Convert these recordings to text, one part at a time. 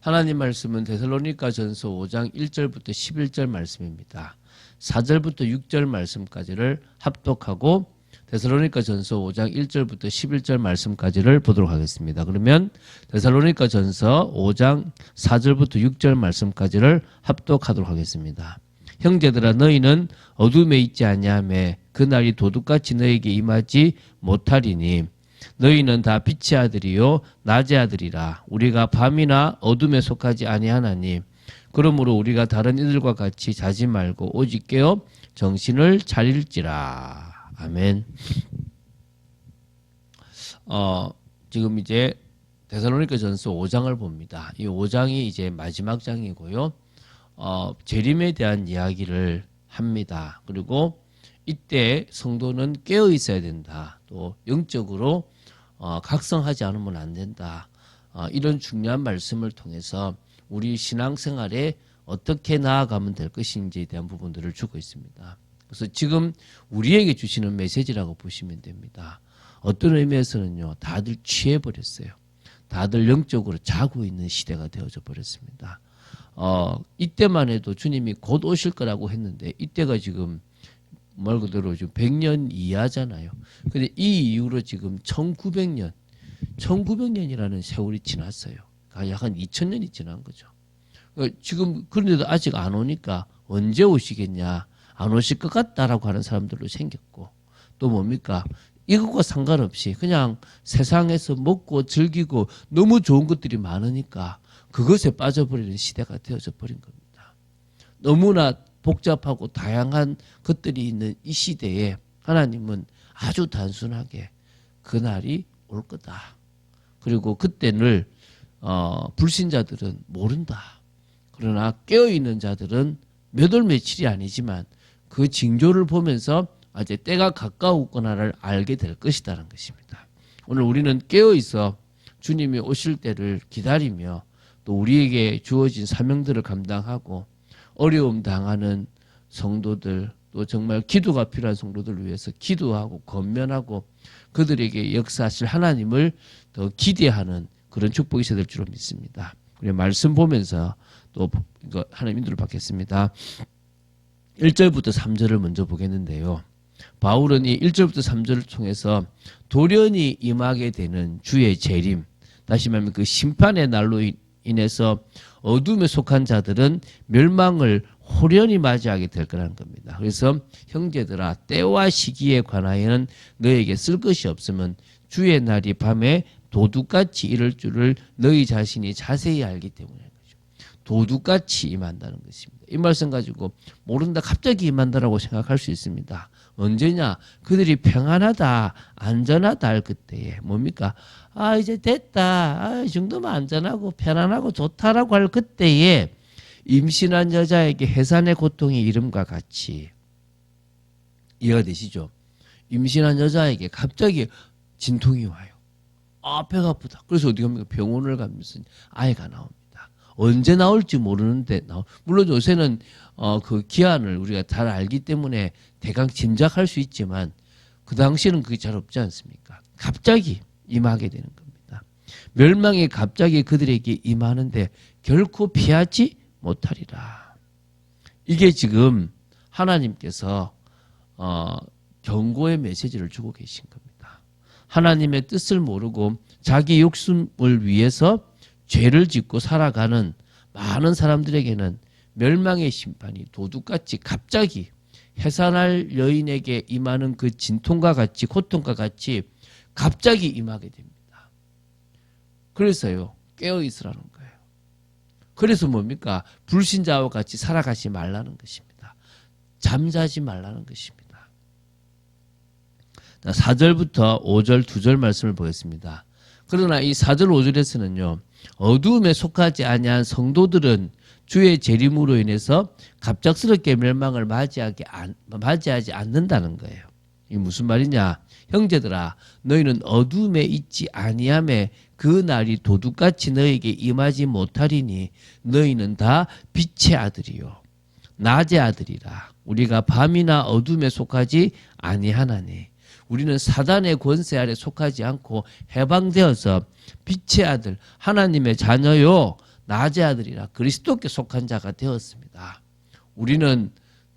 하나님 말씀은 데살로니가전서 5장 1절부터 11절 말씀입니다. 4절부터 6절 말씀까지를 합독하고 데살로니가전서 5장 1절부터 11절 말씀까지를 보도록 하겠습니다. 그러면 데살로니가전서 5장 4절부터 6절 말씀까지를 합독하도록 하겠습니다. 형제들아 너희는 어둠에 있지 아니하며 그날이 도둑같이 너희에게 임하지 못하리니 너희는 다 빛의 아들이요 낮의 아들이라. 우리가 밤이나 어둠에 속하지 아니하나니 그러므로 우리가 다른 이들과 같이 자지 말고 오직 깨어 정신을 차릴지라. 아멘. 지금 이제 데살로니가전서 5장을 봅니다. 이 5장이 이제 마지막 장이고요. 재림에 대한 이야기를 합니다. 그리고 이때 성도는 깨어 있어야 된다. 또 영적으로 각성하지 않으면 안 된다. 이런 중요한 말씀을 통해서 우리 신앙생활에 어떻게 나아가면 될 것인지에 대한 부분들을 주고 있습니다. 그래서 지금 우리에게 주시는 메시지라고 보시면 됩니다. 어떤 의미에서는요, 다들 취해버렸어요. 다들 영적으로 자고 있는 시대가 되어져 버렸습니다. 이때만 해도 주님이 곧 오실 거라고 했는데 이때가 지금 말 그대로 지금 100년 이하잖아요. 근데 이 이후로 지금 1900년이라는 세월이 지났어요. 약 한 2000년이 지난 거죠. 지금 그런데도 아직 안 오니까 언제 오시겠냐, 안 오실 것 같다라고 하는 사람들도 생겼고, 또 뭡니까? 이것과 상관없이 그냥 세상에서 먹고 즐기고 너무 좋은 것들이 많으니까 그것에 빠져버리는 시대가 되어져 버린 겁니다. 너무나 복잡하고 다양한 것들이 있는 이 시대에 하나님은 아주 단순하게 그날이 올 거다. 그리고 그때를 불신자들은 모른다. 그러나 깨어있는 자들은 몇 월 며칠이 아니지만 그 징조를 보면서 이제 때가 가까웠구나를 알게 될 것이라는 것입니다. 오늘 우리는 깨어있어 주님이 오실 때를 기다리며 또 우리에게 주어진 사명들을 감당하고 어려움 당하는 성도들, 또 정말 기도가 필요한 성도들을 위해서 기도하고 권면하고 그들에게 역사하실 하나님을 더 기대하는 그런 축복이 있어야 될 줄로 믿습니다. 우리 말씀 보면서 또 이거 하나님 인도를 받겠습니다. 1절부터 3절을 먼저 보겠는데요. 바울은 이 1절부터 3절을 통해서 돌연히 임하게 되는 주의 재림, 다시 말하면 그 심판의 날로 인해서 어둠에 속한 자들은 멸망을 호련히 맞이하게 될 거라는 겁니다. 그래서 형제들아 때와 시기에 관하여는 너에게 쓸 것이 없으면 주의 날이 밤에 도둑같이 이를 줄을 너희 자신이 자세히 알기 때문에 도둑같이 임한다는 것입니다. 이 말씀 가지고 모른다, 갑자기 임한다라고 생각할 수 있습니다. 언제냐? 그들이 평안하다, 안전하다 할 그때에 뭡니까? 이제 됐다, 이 정도면 안전하고 편안하고 좋다라고 할 그때에 임신한 여자에게 해산의 고통이 이름과 같이, 이해가 되시죠? 임신한 여자에게 갑자기 진통이 와요. 배가 아프다. 그래서 어디 갑니까? 병원을 가면서 아이가 나옵니다. 언제 나올지 모르는데 물론 요새는 그 기한을 우리가 잘 알기 때문에 대강 짐작할 수 있지만 그 당시에는 그게 잘 없지 않습니까? 갑자기 임하게 되는 겁니다. 멸망이 갑자기 그들에게 임하는데 결코 피하지 못하리라. 이게 지금 하나님께서 경고의 메시지를 주고 계신 겁니다. 하나님의 뜻을 모르고 자기 욕심을 위해서 죄를 짓고 살아가는 많은 사람들에게는 멸망의 심판이 도둑같이 갑자기 해산할 여인에게 임하는 그 진통과 같이 고통과 같이 갑자기 임하게 됩니다. 그래서요, 깨어있으라는 거예요. 그래서 뭡니까? 불신자와 같이 살아가지 말라는 것입니다. 잠자지 말라는 것입니다. 4절부터 5절 2절 말씀을 보겠습니다. 그러나 이 4절 5절에서는요. 어두움에 속하지 아니한 성도들은 주의 재림으로 인해서 갑작스럽게 멸망을 맞이하지 않는다는 거예요. 이게 무슨 말이냐? 형제들아 너희는 어두움에 있지 아니하며 그 날이 도둑같이 너희에게 임하지 못하리니 너희는 다 빛의 아들이요 낮의 아들이라. 우리가 밤이나 어둠에 속하지 아니하나니 우리는 사단의 권세 아래 속하지 않고 해방되어서 빛의 아들 하나님의 자녀요 낮의 아들이라 그리스도께 속한 자가 되었습니다. 우리는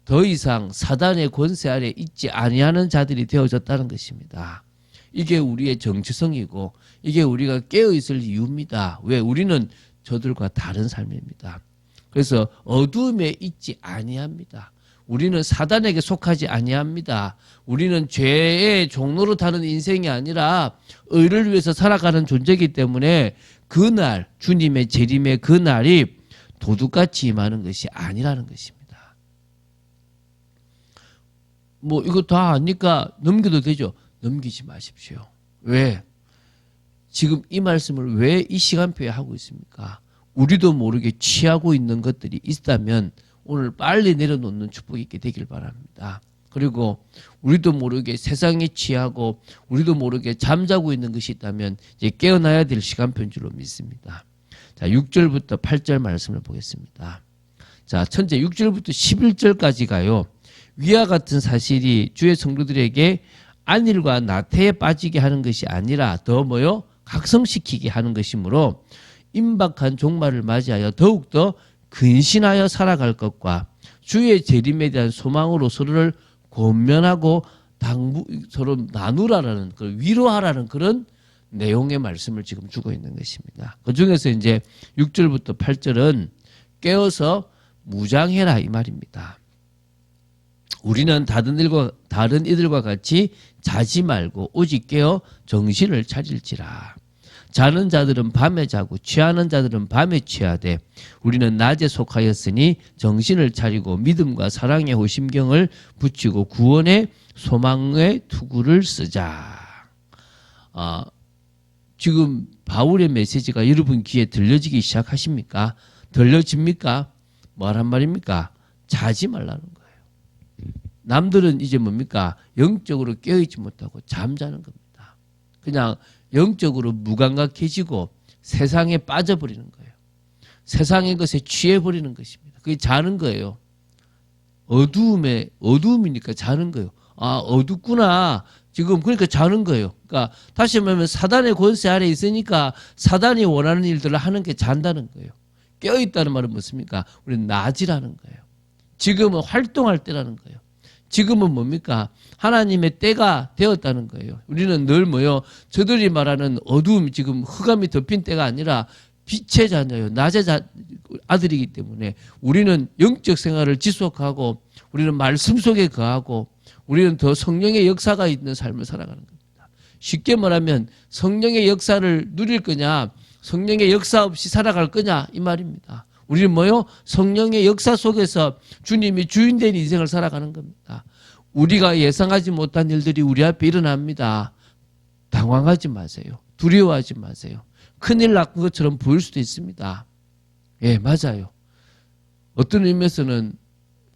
더 이상 사단의 권세 아래 있지 아니하는 자들이 되어졌다는 것입니다. 이게 우리의 정체성이고 이게 우리가 깨어있을 이유입니다. 왜? 우리는 저들과 다른 삶입니다. 그래서 어두움에 있지 아니합니다. 우리는 사단에게 속하지 아니합니다. 우리는 죄의 종로로 타는 인생이 아니라 의를 위해서 살아가는 존재이기 때문에 그날 주님의 재림의 그날이 도둑같이 임하는 것이 아니라는 것입니다. 뭐 이거 다 아니까 넘겨도 되죠. 넘기지 마십시오. 왜? 지금 이 말씀을 왜 이 시간표에 하고 있습니까? 우리도 모르게 취하고 있는 것들이 있다면 오늘 빨리 내려놓는 축복이 있게 되길 바랍니다. 그리고 우리도 모르게 세상에 취하고 우리도 모르게 잠자고 있는 것이 있다면 이제 깨어나야 될 시간표인 줄로 믿습니다. 자, 6절부터 8절 말씀을 보겠습니다. 자, 첫째 6절부터 11절까지 가요. 위와 같은 사실이 주의 성도들에게 안일과 나태에 빠지게 하는 것이 아니라 더 뭐요? 각성시키게 하는 것이므로 임박한 종말을 맞이하여 더욱더 근신하여 살아갈 것과 주의 재림에 대한 소망으로 서로를 권면하고 서로 나누라라는 위로하라는 그런 내용의 말씀을 지금 주고 있는 것입니다. 그 중에서 이제 6절부터 8절은 깨어서 무장해라 이 말입니다. 우리는 다른 이들과 같이 자지 말고 오직 깨어 정신을 차릴지라. 자는 자들은 밤에 자고 취하는 자들은 밤에 취하되 우리는 낮에 속하였으니 정신을 차리고 믿음과 사랑의 호심경을 붙이고 구원의 소망의 투구를 쓰자. 지금 바울의 메시지가 여러분 귀에 들려지기 시작하십니까? 들려집니까? 뭐란 말입니까? 자지 말라는 거예요. 남들은 이제 뭡니까? 영적으로 깨어있지 못하고 잠자는 겁니다. 그냥 영적으로 무감각해지고 세상에 빠져버리는 거예요. 세상의 것에 취해버리는 것입니다. 그게 자는 거예요. 어두움이니까 자는 거예요. 아, 어둡구나. 지금 그러니까 자는 거예요. 그러니까 다시 말하면 사단의 권세 아래 있으니까 사단이 원하는 일들을 하는 게 잔다는 거예요. 깨어있다는 말은 무엇입니까? 우리는 낮이라는 거예요. 지금은 활동할 때라는 거예요. 지금은 뭡니까? 하나님의 때가 되었다는 거예요. 우리는 늘 뭐요? 저들이 말하는 어두움, 지금 흑암이 덮인 때가 아니라 빛의 자녀요. 낮의 아들이기 때문에 우리는 영적 생활을 지속하고 우리는 말씀 속에 거하고 우리는 더 성령의 역사가 있는 삶을 살아가는 겁니다. 쉽게 말하면 성령의 역사를 누릴 거냐, 성령의 역사 없이 살아갈 거냐 이 말입니다. 우리는 뭐요? 성령의 역사 속에서 주님이 주인된 인생을 살아가는 겁니다. 우리가 예상하지 못한 일들이 우리 앞에 일어납니다. 당황하지 마세요. 두려워하지 마세요. 큰일 난 것처럼 보일 수도 있습니다. 예, 맞아요. 어떤 의미에서는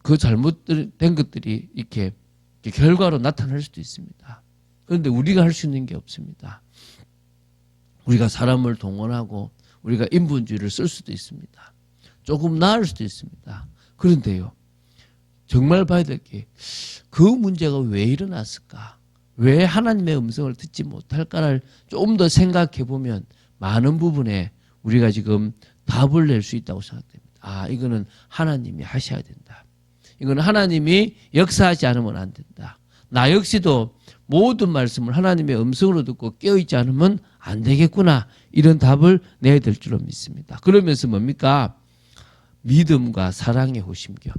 그 잘못된 것들이 이렇게 결과로 나타날 수도 있습니다. 그런데 우리가 할 수 있는 게 없습니다. 우리가 사람을 동원하고 우리가 인본주의를 쓸 수도 있습니다. 조금 나을 수도 있습니다. 그런데요, 정말 봐야 될 게 그 문제가 왜 일어났을까? 왜 하나님의 음성을 듣지 못할까를 좀 더 생각해 보면 많은 부분에 우리가 지금 답을 낼 수 있다고 생각됩니다. 아, 이거는 하나님이 하셔야 된다. 이거는 하나님이 역사하지 않으면 안 된다. 나 역시도 모든 말씀을 하나님의 음성으로 듣고 깨어있지 않으면 안 되겠구나. 이런 답을 내야 될 줄로 믿습니다. 그러면서 뭡니까? 믿음과 사랑의 호심경.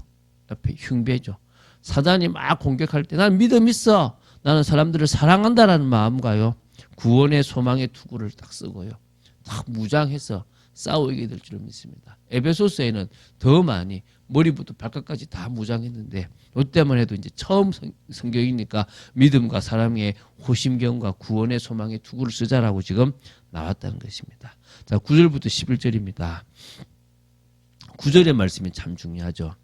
옆에 흉배죠. 사단이 막 공격할 때 난 믿음 있어. 나는 사람들을 사랑한다라는 마음과요. 구원의 소망의 투구를 딱 쓰고요. 딱 무장해서 싸우게 될 줄로 믿습니다. 에베소서에는 더 많이 머리부터 발끝까지 다 무장했는데 이때만 해도 이제 처음 성경이니까 믿음과 사랑의 호심경과 구원의 소망의 투구를 쓰자라고 지금 나왔다는 것입니다. 자, 9절부터 11절입니다. 9절의 말씀이 참 중요하죠.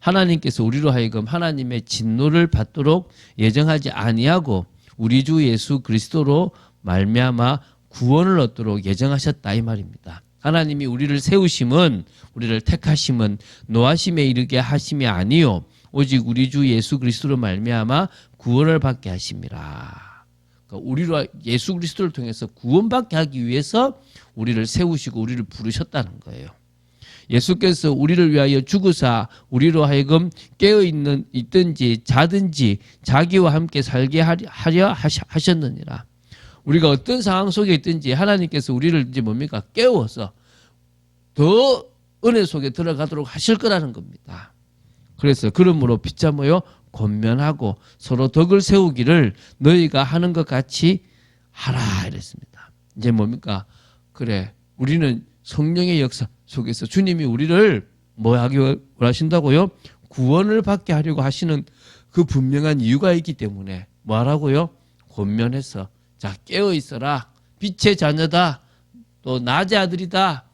하나님께서 우리로 하여금 하나님의 진노를 받도록 예정하지 아니하고 우리 주 예수 그리스도로 말미암아 구원을 얻도록 예정하셨다 이 말입니다. 하나님이 우리를 세우심은, 우리를 택하심은 노하심에 이르게 하심이 아니요 오직 우리 주 예수 그리스도로 말미암아 구원을 받게 하심이라. 그러니까 우리로 예수 그리스도를 통해서 구원받게 하기 위해서 우리를 세우시고 우리를 부르셨다는 거예요. 예수께서 우리를 위하여 죽으사 우리로 하여금 있든지 자든지 자기와 함께 살게 하려 하셨느니라. 우리가 어떤 상황 속에 있든지 하나님께서 우리를 이제 뭡니까? 깨워서 더 은혜 속에 들어가도록 하실 거라는 겁니다. 그래서 그러므로 비참하여 권면하고 서로 덕을 세우기를 너희가 하는 것 같이 하라 이랬습니다. 이제 뭡니까? 그래, 우리는 성령의 역사 속에서 주님이 우리를 뭐 하기 원하신다고요? 구원을 받게 하려고 하시는 그 분명한 이유가 있기 때문에 뭐 하라고요? 권면해서 자, 깨어 있어라. 빛의 자녀다. 또 낮의 아들이다.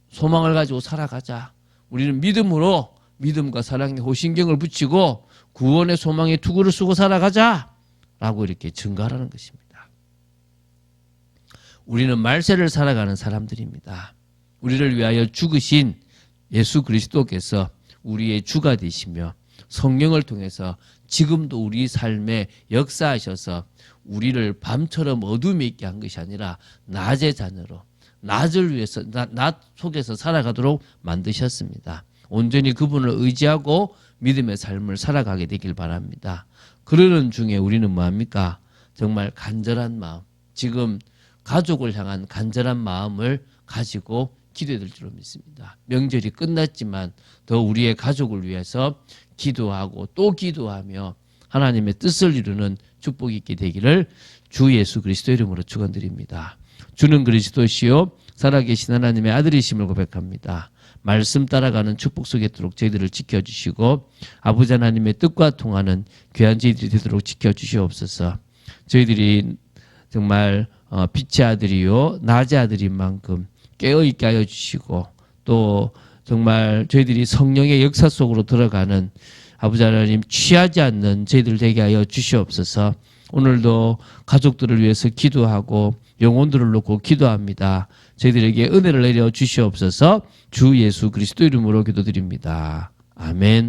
소망을 가지고 살아가자. 우리는 믿음으로 믿음과 사랑에 호신경을 붙이고 구원의 소망에 투구를 쓰고 살아가자. 라고 이렇게 증거하라는 것입니다. 우리는 말세를 살아가는 사람들입니다. 우리를 위하여 죽으신 예수 그리스도께서 우리의 주가 되시며 성령을 통해서 지금도 우리 삶에 역사하셔서 우리를 밤처럼 어둠에 있게 한 것이 아니라 낮의 자녀로 낮을 위해서 낮 속에서 살아가도록 만드셨습니다. 온전히 그분을 의지하고 믿음의 삶을 살아가게 되길 바랍니다. 그러는 중에 우리는 뭐합니까? 정말 간절한 마음, 지금 가족을 향한 간절한 마음을 가지고 기도해야 될 줄로 믿습니다. 명절이 끝났지만 더 우리의 가족을 위해서 기도하고 또 기도하며 하나님의 뜻을 이루는 축복이 있게 되기를 주 예수 그리스도 이름으로 축원드립니다. 주는 그리스도시요 살아계신 하나님의 아들이심을 고백합니다. 말씀 따라가는 축복 속에 있도록 저희들을 지켜주시고 아버지 하나님의 뜻과 통하는 귀한 저희들이 되도록 지켜주시옵소서. 저희들이 정말 빛의 아들이요 낮의 아들인 만큼 깨어있게 하여 주시고 또 정말 저희들이 성령의 역사 속으로 들어가는 아버지 하나님 취하지 않는 저희들 되게 하여 주시옵소서. 오늘도 가족들을 위해서 기도하고 영혼들을 놓고 기도합니다. 저희들에게 은혜를 내려 주시옵소서. 주 예수 그리스도 이름으로 기도드립니다. 아멘.